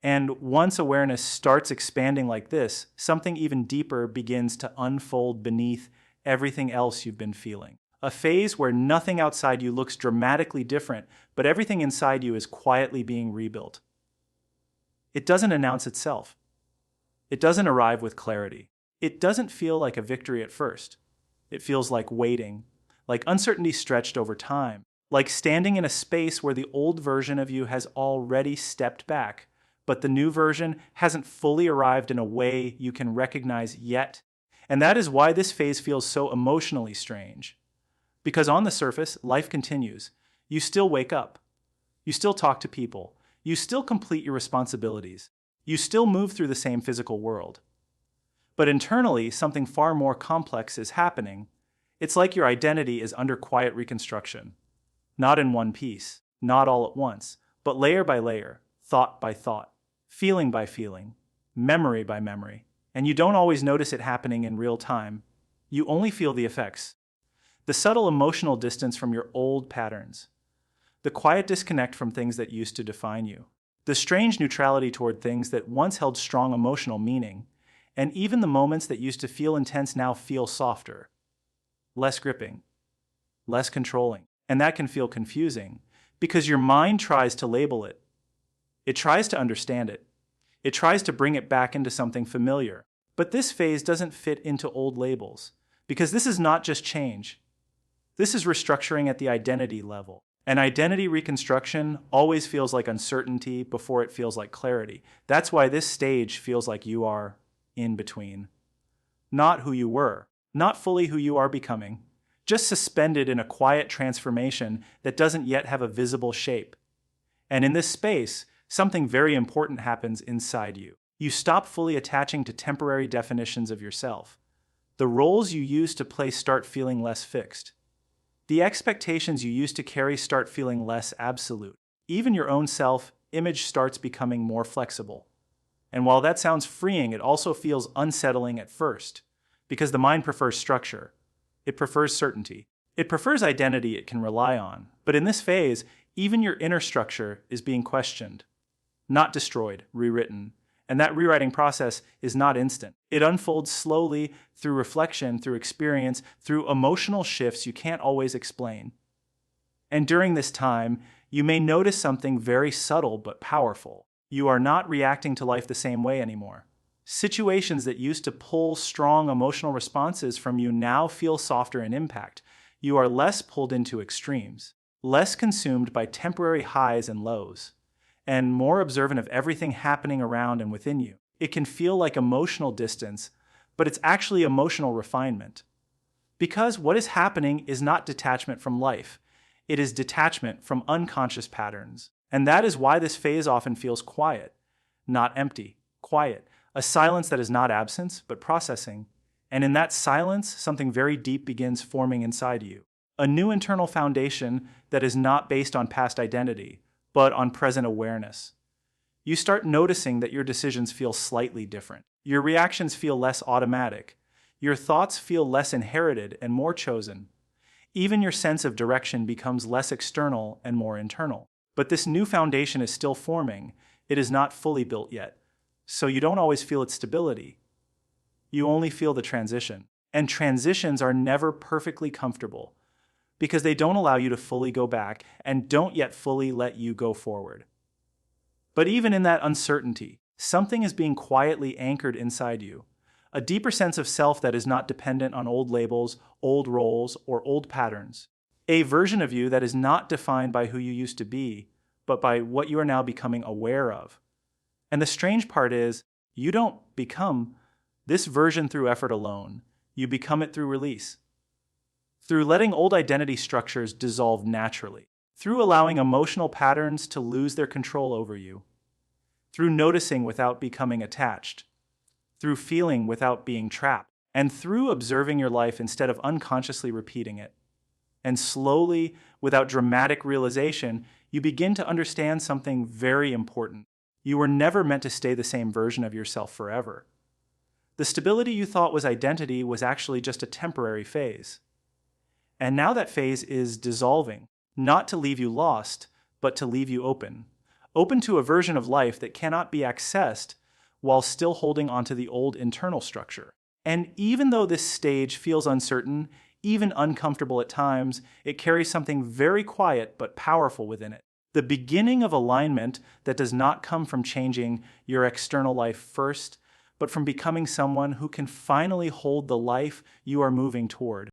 And once awareness starts expanding like this, something even deeper begins to unfold beneath everything else you've been feeling. A phase where nothing outside you looks dramatically different, but everything inside you is quietly being rebuilt. It doesn't announce itself. It doesn't arrive with clarity. It doesn't feel like a victory at first. It feels like waiting, like uncertainty stretched over time, like standing in a space where the old version of you has already stepped back, but the new version hasn't fully arrived in a way you can recognize yet. And that is why this phase feels so emotionally strange. Because on the surface, life continues. You still wake up. You still talk to people. You still complete your responsibilities. You still move through the same physical world. But internally, something far more complex is happening. It's like your identity is under quiet reconstruction. Not in one piece, not all at once, but layer by layer, thought by thought, feeling by feeling, memory by memory. And you don't always notice it happening in real time. You only feel the effects. The subtle emotional distance from your old patterns. The quiet disconnect from things that used to define you. The strange neutrality toward things that once held strong emotional meaning. And even the moments that used to feel intense now feel softer. Less gripping. Less controlling. And that can feel confusing because your mind tries to label it. It tries to understand it. It tries to bring it back into something familiar. But this phase doesn't fit into old labels because this is not just change. This is restructuring at the identity level. And identity reconstruction always feels like uncertainty before it feels like clarity. That's why this stage feels like you are in between. Not who you were, not fully who you are becoming, just suspended in a quiet transformation that doesn't yet have a visible shape. And in this space, something very important happens inside you. You stop fully attaching to temporary definitions of yourself. The roles you used to play start feeling less fixed. The expectations you used to carry start feeling less absolute. Even your own self-image starts becoming more flexible. And while that sounds freeing, it also feels unsettling at first, because the mind prefers structure. It prefers certainty. It prefers identity it can rely on. But in this phase, even your inner structure is being questioned, not destroyed, rewritten. And that rewriting process is not instant. It unfolds slowly through reflection, through experience, through emotional shifts you can't always explain. And during this time, you may notice something very subtle but powerful. You are not reacting to life the same way anymore. Situations that used to pull strong emotional responses from you now feel softer in impact. You are less pulled into extremes, less consumed by temporary highs and lows, and more observant of everything happening around and within you. It can feel like emotional distance, but it's actually emotional refinement. Because what is happening is not detachment from life. It is detachment from unconscious patterns. And that is why this phase often feels quiet, not empty, quiet. A silence that is not absence, but processing. And in that silence, something very deep begins forming inside you. A new internal foundation that is not based on past identity, but on present awareness. You start noticing that your decisions feel slightly different. Your reactions feel less automatic. Your thoughts feel less inherited and more chosen. Even your sense of direction becomes less external and more internal. But this new foundation is still forming. It is not fully built yet. So you don't always feel its stability. You only feel the transition. And transitions are never perfectly comfortable because they don't allow you to fully go back and don't yet fully let you go forward. But even in that uncertainty, something is being quietly anchored inside you. A deeper sense of self that is not dependent on old labels, old roles, or old patterns. A version of you that is not defined by who you used to be, but by what you are now becoming aware of. And the strange part is, you don't become this version through effort alone. You become it through release. Through letting old identity structures dissolve naturally. Through allowing emotional patterns to lose their control over you. Through noticing without becoming attached. Through feeling without being trapped. And through observing your life instead of unconsciously repeating it. And slowly, without dramatic realization, you begin to understand something very important. You were never meant to stay the same version of yourself forever. The stability you thought was identity was actually just a temporary phase. And now that phase is dissolving, not to leave you lost, but to leave you open. open to a version of life that cannot be accessed while still holding onto the old internal structure. And even though this stage feels uncertain, even uncomfortable at times, it carries something very quiet but powerful within it. The beginning of alignment that does not come from changing your external life first, but from becoming someone who can finally hold the life you are moving toward.